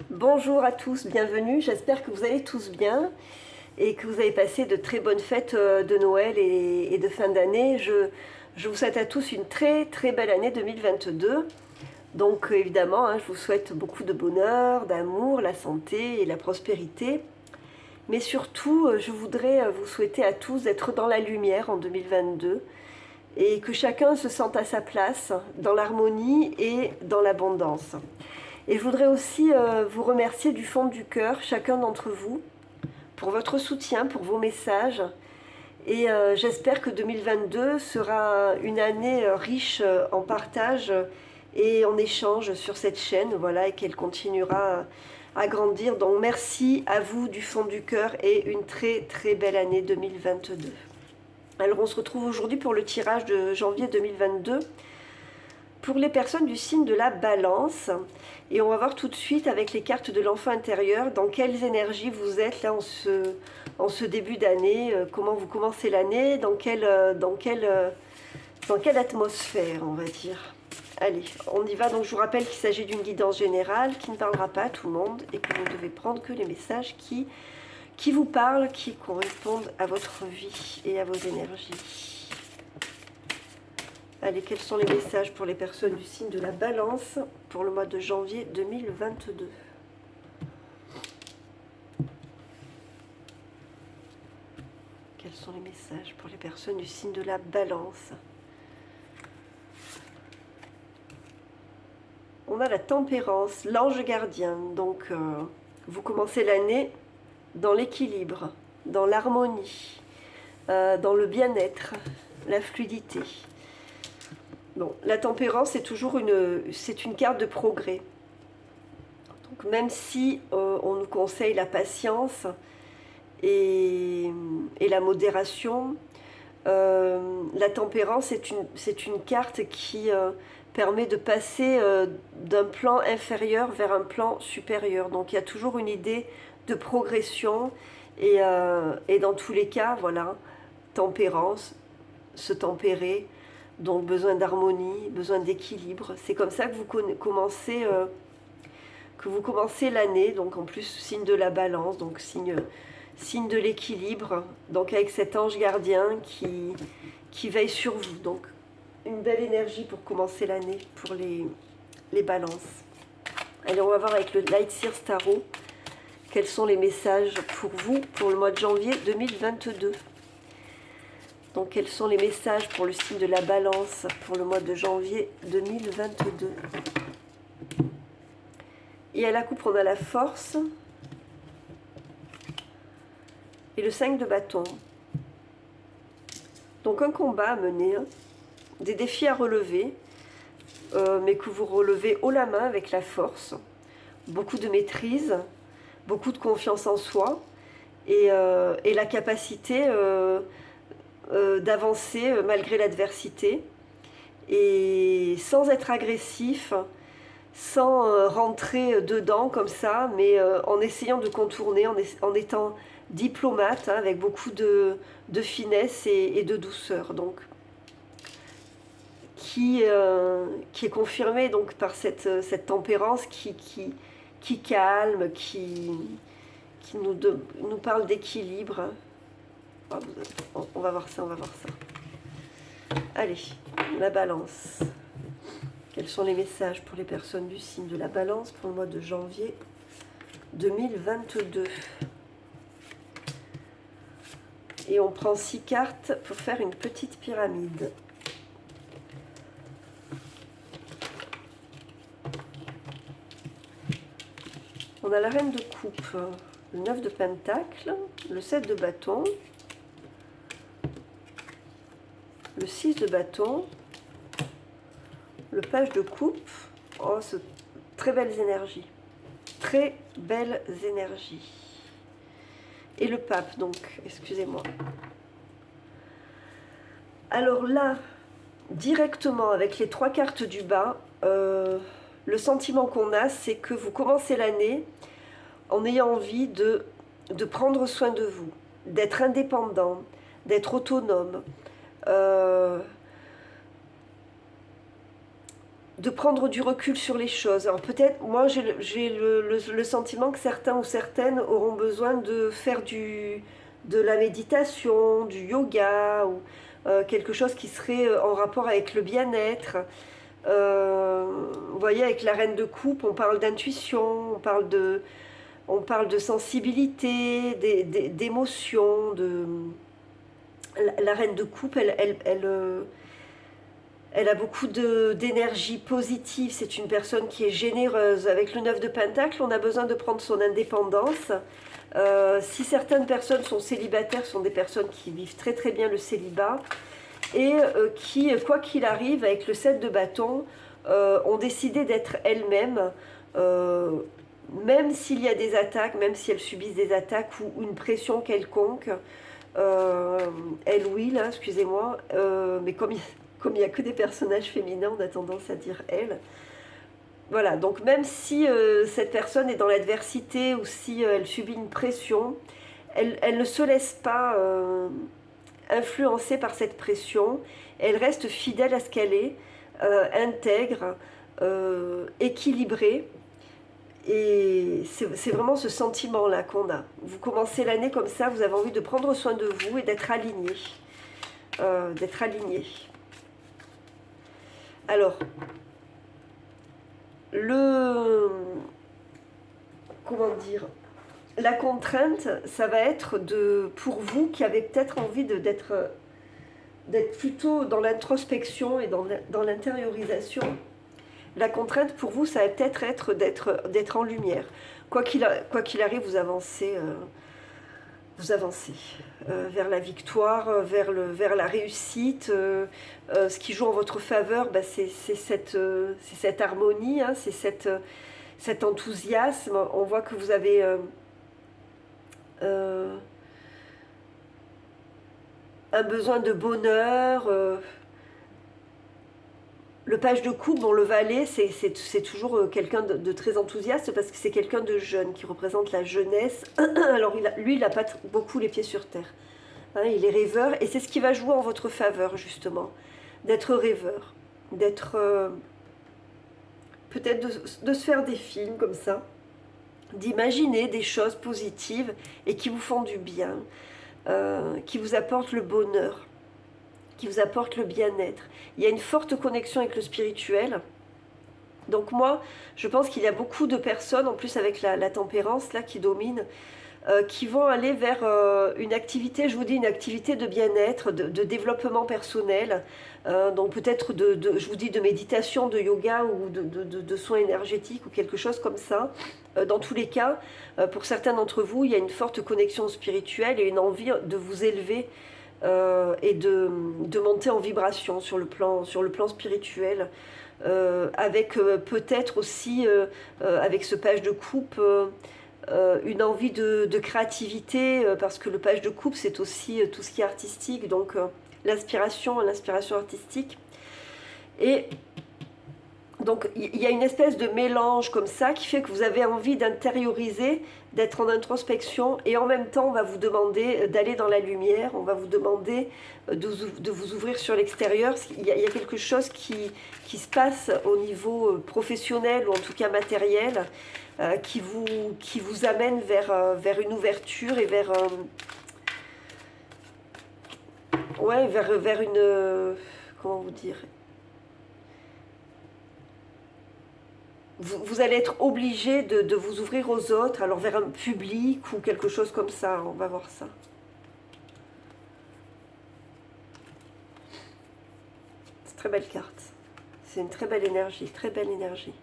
Bonjour à tous, bienvenue, j'espère que vous allez tous bien et que vous avez passé de très bonnes fêtes de Noël et de fin d'année. Je vous souhaite à tous une très très belle année 2022. Donc évidemment, je vous souhaite beaucoup de bonheur, d'amour, la santé et la prospérité. Mais surtout, je voudrais vous souhaiter à tous d'être dans la lumière en 2022 et que chacun se sente à sa place, dans l'harmonie et dans l'abondance. Et je voudrais aussi vous remercier du fond du cœur, chacun d'entre vous, pour votre soutien, pour vos messages. Et j'espère que 2022 sera une année riche en partage et en échange sur cette chaîne, voilà, et qu'elle continuera à grandir. Donc merci à vous du fond du cœur et une très très belle année 2022. Alors on se retrouve aujourd'hui pour le tirage de janvier 2022 pour les personnes du signe de la Balance. Et on va voir tout de suite avec les cartes de l'enfant intérieur dans quelles énergies vous êtes là en ce début d'année, comment vous commencez l'année, dans quelle atmosphère, on va dire. Allez, on y va. Donc je vous rappelle qu'il s'agit d'une guidance générale qui ne parlera pas à tout le monde et que vous ne devez prendre que les messages qui vous parlent, qui correspondent à votre vie et à vos énergies. Allez, quels sont les messages pour les personnes du signe de la Balance pour le mois de janvier 2022? Quels sont les messages pour les personnes du signe de la Balance? On a la Tempérance, l'ange gardien. Donc, vous commencez l'année dans l'équilibre, dans l'harmonie, dans le bien-être, la fluidité. Bon, la tempérance, c'est une carte de progrès. Donc même si on nous conseille la patience et la modération, la tempérance, c'est une carte qui permet de passer d'un plan inférieur vers un plan supérieur. Donc il y a toujours une idée de progression et dans tous les cas, voilà, tempérance, se tempérer. Donc besoin d'harmonie, besoin d'équilibre. C'est comme ça que vous commencez l'année. Donc en plus signe de la Balance, donc signe de l'équilibre. Donc avec cet ange gardien qui veille sur vous. Donc une belle énergie pour commencer l'année pour les balances. Allez, on va voir avec le Light Seers Tarot quels sont les messages pour vous pour le mois de janvier 2022. Donc, quels sont les messages pour le signe de la Balance pour le mois de janvier 2022? Et à la coupe, on a la force et le 5 de bâton. Donc, un combat à mener, des défis à relever, mais que vous relevez haut la main avec la force. Beaucoup de maîtrise, beaucoup de confiance en soi et la capacité d'avancer malgré l'adversité et sans être agressif, sans rentrer dedans comme ça, mais en essayant de contourner, en étant diplomate, avec beaucoup de finesse et de douceur. Donc, qui est confirmée donc, par cette tempérance qui calme, qui nous parle d'équilibre. On va voir ça, on va voir ça. Allez, la Balance. Quels sont les messages pour les personnes du signe de la Balance pour le mois de janvier 2022? Et on prend 6 cartes pour faire une petite pyramide. On a la Reine de Coupe, le 9 de Pentacle, le 7 de bâton, le 6 de bâton, le Page de Coupe. Oh, très belles énergies. Très belles énergies. Et le Pape, donc, excusez-moi. Alors là, directement avec les 3 cartes du bas, le sentiment qu'on a, c'est que vous commencez l'année en ayant envie de prendre soin de vous, d'être indépendant, d'être autonome, de prendre du recul sur les choses. Alors peut-être, moi j'ai le sentiment que certains ou certaines auront besoin de faire de la méditation, du yoga, ou quelque chose qui serait en rapport avec le bien-être. Vous voyez, avec la reine de coupe, on parle d'intuition, on parle de sensibilité, d'émotion, la reine de coupe, elle a beaucoup d'énergie positive, c'est une personne qui est généreuse. Avec le 9 de Pentacle, on a besoin de prendre son indépendance. Si certaines personnes sont célibataires, sont des personnes qui vivent très très bien le célibat et qui, quoi qu'il arrive, avec le 7 de bâton, ont décidé d'être elles-mêmes, même s'il y a des attaques, même si elles subissent des attaques ou une pression quelconque. Elle ou il, hein, excusez-moi, mais comme il n'y a que des personnages féminins, on a tendance à dire elle. Voilà, donc même si cette personne est dans l'adversité ou si elle subit une pression, elle ne se laisse pas influencer par cette pression, elle reste fidèle à ce qu'elle est, intègre, équilibrée. Et c'est vraiment ce sentiment-là qu'on a. Vous commencez l'année comme ça, vous avez envie de prendre soin de vous et d'être aligné. D'être aligné. Alors, comment dire, la contrainte, ça va être pour vous qui avez peut-être envie d'être plutôt dans l'introspection et dans l'intériorisation. La contrainte pour vous, ça va peut-être être d'être en lumière. Quoi qu'il arrive, vous avancez. Vers la victoire, vers la réussite. Ce qui joue en votre faveur, bah, c'est cette harmonie, hein, c'est cet enthousiasme. On voit que vous avez un besoin de bonheur. Le page de coupe, bon, le valet, c'est toujours quelqu'un de très enthousiaste parce que c'est quelqu'un de jeune qui représente la jeunesse. Alors lui, il n'a pas beaucoup les pieds sur terre. Hein, il est rêveur et c'est ce qui va jouer en votre faveur justement. D'être rêveur, d'être... peut-être de se faire des films comme ça, d'imaginer des choses positives et qui vous font du bien, qui vous apportent le bonheur, qui vous apporte le bien-être. Il y a une forte connexion avec le spirituel. Donc moi, je pense qu'il y a beaucoup de personnes, en plus avec la tempérance là qui domine, qui vont aller vers une activité, je vous dis une activité de bien-être, de développement personnel, donc peut-être je vous dis de méditation, de yoga ou de soins énergétiques ou quelque chose comme ça. Dans tous les cas, pour certains d'entre vous, il y a une forte connexion spirituelle et une envie de vous élever et de monter en vibration sur le plan spirituel, avec peut-être aussi, avec ce page de coupe, une envie de créativité, parce que le page de coupe, c'est aussi tout ce qui est artistique, donc l'inspiration artistique. Et donc il y a une espèce de mélange comme ça qui fait que vous avez envie d'intérioriser, d'être en introspection, et en même temps on va vous demander d'aller dans la lumière, on va vous demander de vous ouvrir sur l'extérieur. Il y a quelque chose qui se passe au niveau professionnel ou en tout cas matériel, qui vous amène vers une ouverture et vers une... comment vous dire, vous allez être obligé de vous ouvrir aux autres, alors vers un public ou quelque chose comme ça, on va voir ça. C'est une très belle carte. C'est une très belle énergie, très belle énergie.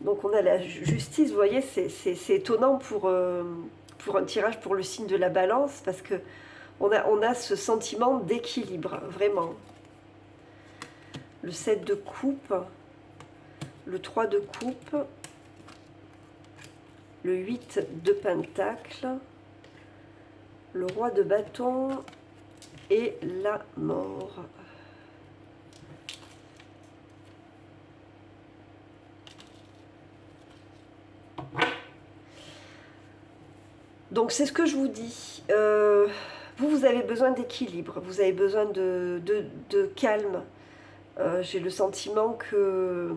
Donc on a la justice, vous voyez, c'est étonnant pour un tirage pour le signe de la balance, parce que on a ce sentiment d'équilibre, vraiment. Le 7 de coupe, le 3 de coupe, le 8 de pentacle, le roi de bâton et la mort. Donc c'est ce que je vous dis. Vous avez besoin d'équilibre, vous avez besoin de calme. J'ai le sentiment que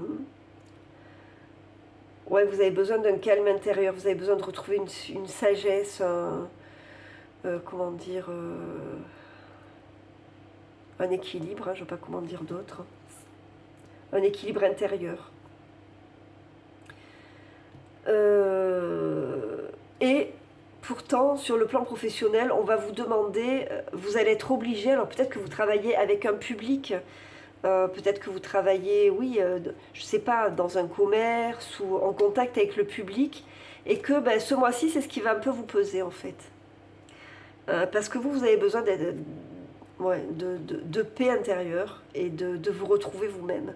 ouais, vous avez besoin d'un calme intérieur, vous avez besoin de retrouver une sagesse, comment dire, un équilibre, hein, je ne sais pas comment dire d'autre, un équilibre intérieur. Et pourtant, sur le plan professionnel, on va vous demander, vous allez être obligé, alors peut-être que vous travaillez avec un public, peut-être que vous travaillez, oui, je ne sais pas, dans un commerce ou en contact avec le public, et que ben, ce mois-ci, c'est ce qui va un peu vous peser en fait. Parce que vous avez besoin ouais, de paix intérieure et de vous retrouver vous-même.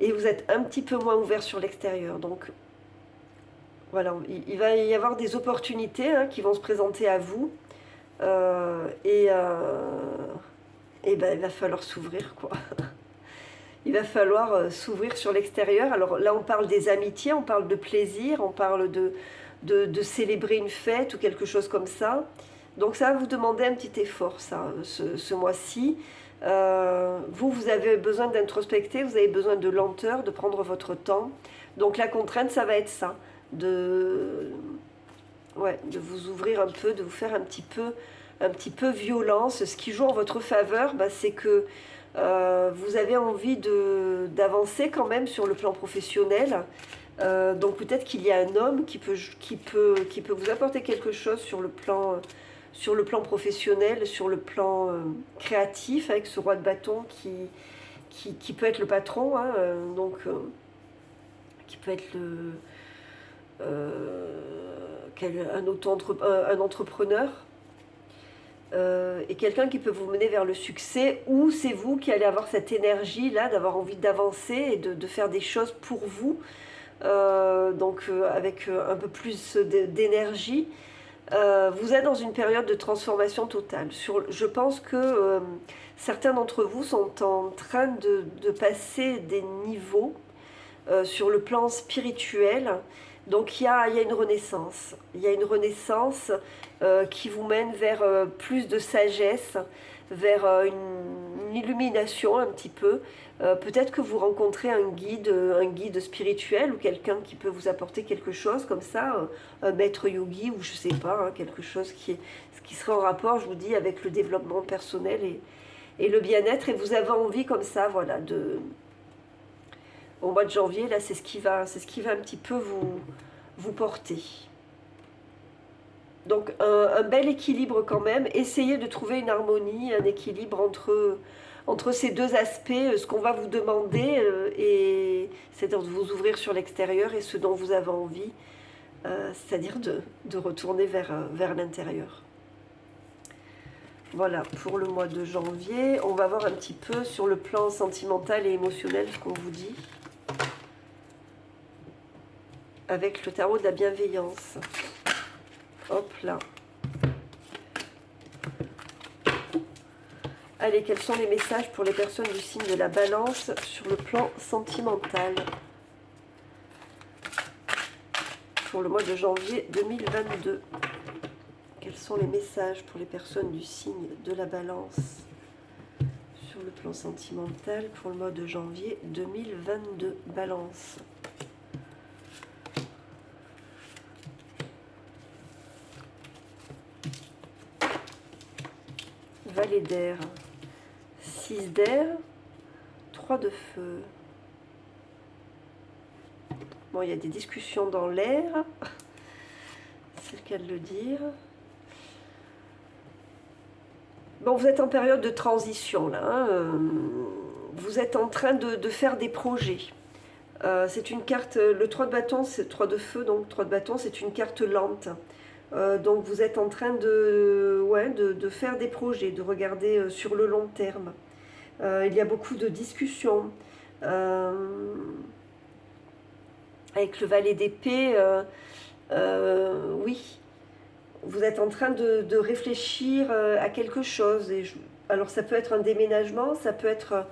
Et vous êtes un petit peu moins ouvert sur l'extérieur. Donc voilà, il va y avoir des opportunités hein, qui vont se présenter à vous. Et ben, il va falloir s'ouvrir, quoi. Il va falloir s'ouvrir sur l'extérieur. Alors là, on parle des amitiés, on parle de plaisir, on parle de célébrer une fête ou quelque chose comme ça. Donc ça va vous demander un petit effort, ça, ce mois-ci. Vous avez besoin d'introspecter, vous avez besoin de lenteur, de prendre votre temps. Donc la contrainte, ça va être ça, ouais, de vous ouvrir un peu, de vous faire un petit peu violence. Ce qui joue en votre faveur, bah, c'est que vous avez envie d'avancer quand même sur le plan professionnel. Donc peut-être qu'il y a un homme qui peut vous apporter quelque chose sur le plan professionnel, sur le plan créatif, avec ce roi de bâton qui peut être le patron, hein, qui peut être un entrepreneur. Et quelqu'un qui peut vous mener vers le succès, ou c'est vous qui allez avoir cette énergie là d'avoir envie d'avancer et de faire des choses pour vous, avec un peu plus d'énergie. Vous êtes dans une période de transformation totale. Je pense que certains d'entre vous sont en train de passer des niveaux sur le plan spirituel. Donc il y a une renaissance. Il y a une renaissance qui vous mène vers plus de sagesse, vers une illumination un petit peu. Peut-être que vous rencontrez un guide spirituel ou quelqu'un qui peut vous apporter quelque chose comme ça, un maître yogi ou je sais pas, hein, quelque chose qui serait en rapport, je vous dis, avec le développement personnel et le bien-être. Et vous avez envie comme ça, voilà, au mois de janvier, là, c'est ce qui va un petit peu vous porter. Donc un bel équilibre quand même. Essayez de trouver une harmonie, un équilibre entre ces deux aspects, ce qu'on va vous demander, c'est-à-dire de vous ouvrir sur l'extérieur et ce dont vous avez envie, c'est-à-dire de retourner vers l'intérieur. Voilà, pour le mois de janvier, on va voir un petit peu sur le plan sentimental et émotionnel ce qu'on vous dit. Avec le tarot de la bienveillance. Hop là. Allez, quels sont les messages pour les personnes du signe de la Balance sur le plan sentimental pour le mois de janvier 2022? Quels sont les messages pour les personnes du signe de la Balance sur le plan sentimental pour le mois de janvier 2022? Balance. Valet d'air, 6 d'air, 3 de feu. Bon, il y a des discussions dans l'air, c'est le cas de le dire. Bon, vous êtes en période de transition là, hein. Vous êtes en train de faire des projets. C'est une carte, le 3 de bâton, c'est 3 de feu, donc 3 de bâton, c'est une carte lente. Donc vous êtes en train de faire des projets, de regarder sur le long terme. Il y a beaucoup de discussions. Avec le valet d'épée, oui, vous êtes en train de réfléchir à quelque chose. Alors ça peut être un déménagement, ça peut être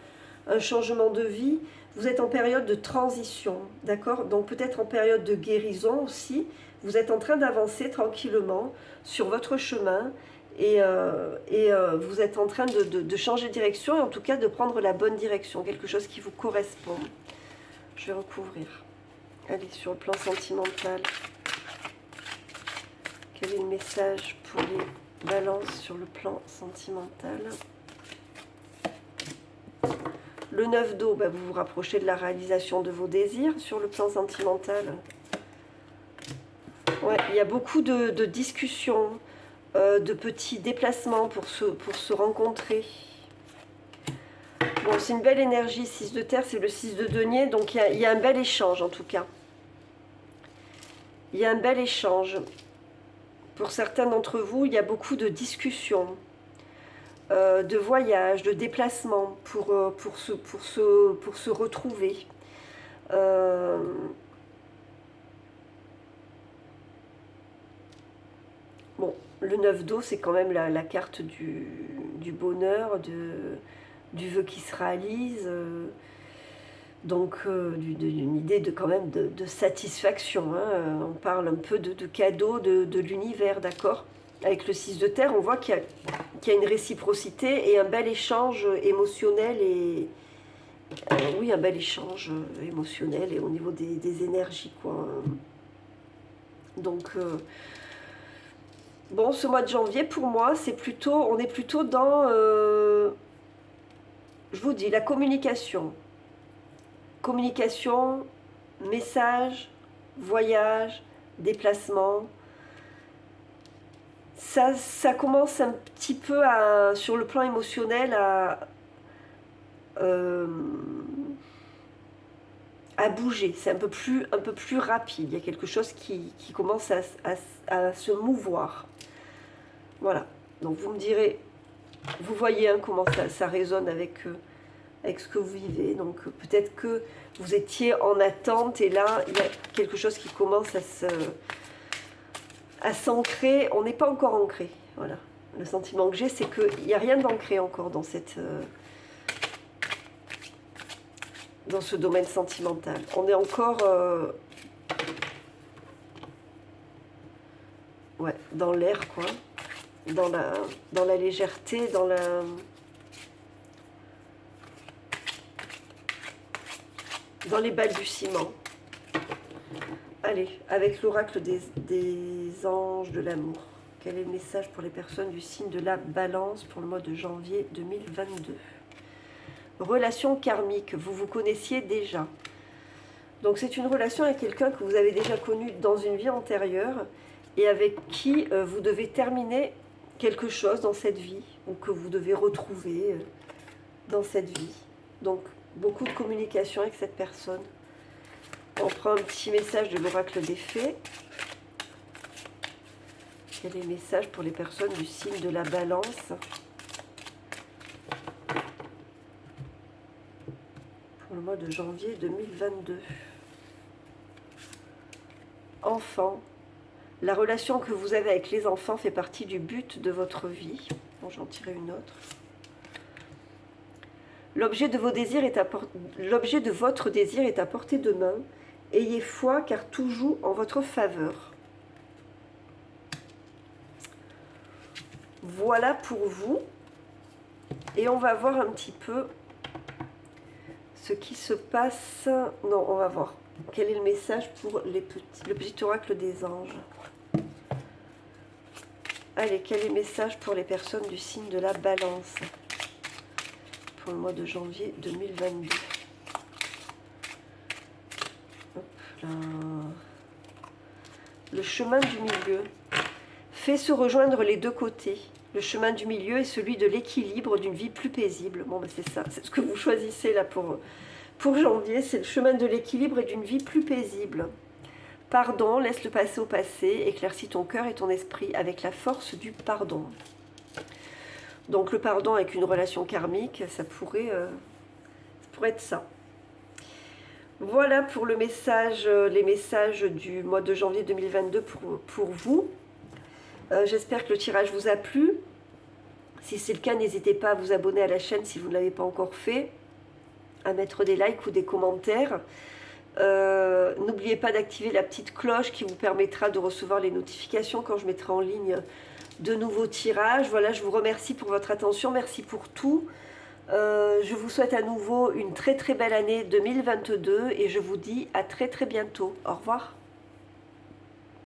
un changement de vie. Vous êtes en période de transition, d'accord? Donc peut-être en période de guérison aussi. Vous êtes en train d'avancer tranquillement sur votre chemin vous êtes en train de changer de direction, et en tout cas de prendre la bonne direction, quelque chose qui vous correspond. Je vais recouvrir. Allez, sur le plan sentimental, quel est le message pour les balances sur le plan sentimental? Le 9 d'eau, bah, vous vous rapprochez de la réalisation de vos désirs sur le plan sentimental. Ouais, il y a beaucoup de discussions, de petits déplacements pour se rencontrer. Bon, c'est une belle énergie, 6 de terre, c'est le 6 de denier, donc il y a un bel échange en tout cas. Il y a un bel échange. Pour certains d'entre vous, il y a beaucoup de discussions, de voyages, de déplacements pour se retrouver. Bon, le 9 d'eau, c'est quand même la carte du bonheur, du vœu qui se réalise, donc d'une idée quand même de satisfaction. Hein. On parle un peu de cadeau de l'univers, d'accord? Avec le 6 de terre, on voit qu'il y a une réciprocité et un bel échange émotionnel et oui, un bel échange émotionnel et au niveau des énergies, quoi. Donc bon, ce mois de janvier, pour moi, on est plutôt dans, je vous dis, la communication. Communication, message, voyage, déplacement. Ça commence un petit peu sur le plan émotionnel à bouger. C'est un peu plus rapide. Il y a quelque chose qui commence à se mouvoir. Voilà. Donc vous me direz, vous voyez hein, comment ça résonne avec ce que vous vivez. Donc peut-être que vous étiez en attente et là, il y a quelque chose qui commence à s'ancrer. On n'est pas encore ancré. Voilà. Le sentiment que j'ai, c'est qu'il n'y a rien d'ancré encore dans dans ce domaine sentimental. On est encore ouais, dans l'air, quoi. Dans la légèreté, dans les balbutiements. Allez, avec l'oracle des anges de l'amour. Quel est le message pour les personnes du signe de la Balance pour le mois de janvier 2022? Relation karmique, vous vous connaissiez déjà. Donc c'est une relation avec quelqu'un que vous avez déjà connu dans une vie antérieure et avec qui vous devez terminer quelque chose dans cette vie ou que vous devez retrouver dans cette vie. Donc beaucoup de communication avec cette personne. On prend un petit message de l'oracle des fées. Quel est le message pour les personnes du signe de la Balance pour le mois de janvier 2022? Enfant. La relation que vous avez avec les enfants fait partie du but de votre vie. Bon, j'en tirerai une autre. L'objet de votre désir est à portée de main. Ayez foi car tout joue en votre faveur. Voilà pour vous. Et on va voir un petit peu ce qui se passe. Non, on va voir. Quel est le message pour le petit oracle des anges? Allez, quel est le message pour les personnes du signe de la Balance pour le mois de janvier 2022? Hop là. Le chemin du milieu fait se rejoindre les deux côtés. Le chemin du milieu est celui de l'équilibre d'une vie plus paisible. Bon, ben c'est ça, c'est ce que vous choisissez là pour janvier, c'est le chemin de l'équilibre et d'une vie plus paisible. Pardon, laisse le passé au passé, éclaircis ton cœur et ton esprit avec la force du pardon. Donc le pardon avec une relation karmique, ça pourrait être ça. Voilà pour le message, les messages du mois de janvier 2022 pour vous. J'espère que le tirage vous a plu. Si c'est le cas, n'hésitez pas à vous abonner à la chaîne si vous ne l'avez pas encore fait, à mettre des likes ou des commentaires. N'oubliez pas d'activer la petite cloche qui vous permettra de recevoir les notifications quand je mettrai en ligne de nouveaux tirages. Voilà, je vous remercie pour votre attention, merci pour tout. Je vous souhaite à nouveau une très très belle année 2022 et je vous dis à très très bientôt. Au revoir.